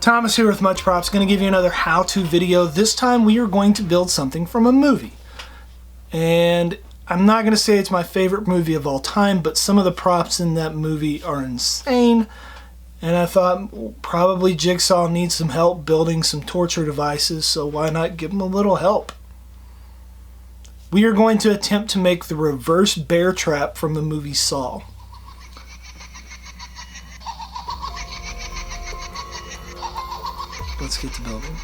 Thomas here with Much Props, going to give you another how-to video. This time we are going to build something from a movie. And I'm not going to say it's my favorite movie of all time, but some of the props in that movie are insane. And I thought probably Jigsaw needs some help building some torture devices, so why not give him a little help? We are going to attempt to make the reverse bear trap from the movie Saw. Let's get to building.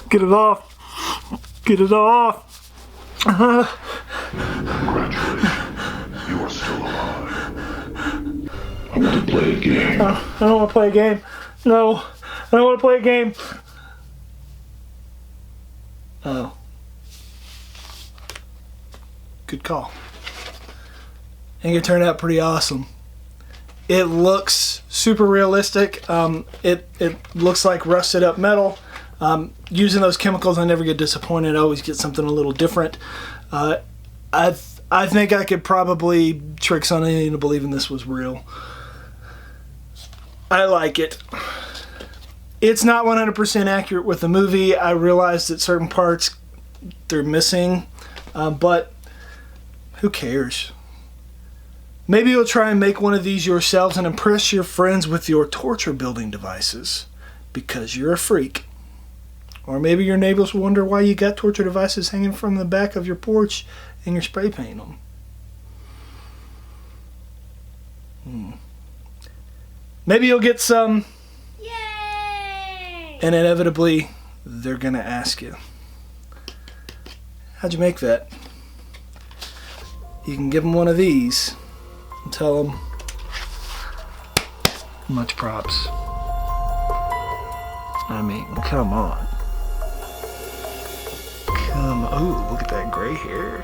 Get it off. Get it off. Congratulations. You are still alive. I want to play a game. I don't want to play a game. No. I don't want to play a game. Oh. Good call. I think it turned out pretty awesome. It looks super realistic. It looks like rusted up metal. Using those chemicals, I never get disappointed. I always get something a little different. I think I could probably trick somebody into believing this was real. I like it. It's not 100% accurate with the movie. I realize that certain parts they're missing, but who cares? Maybe you'll try and make one of these yourselves and impress your friends with your torture building devices because you're a freak. Or maybe your neighbors will wonder why you got torture devices hanging from the back of your porch and you're spray painting them. Maybe you'll get some. Yay! And inevitably, they're going to ask you, how'd you make that? You can give them one of these and tell them, much props. I mean, come on. Ooh, look at that gray hair.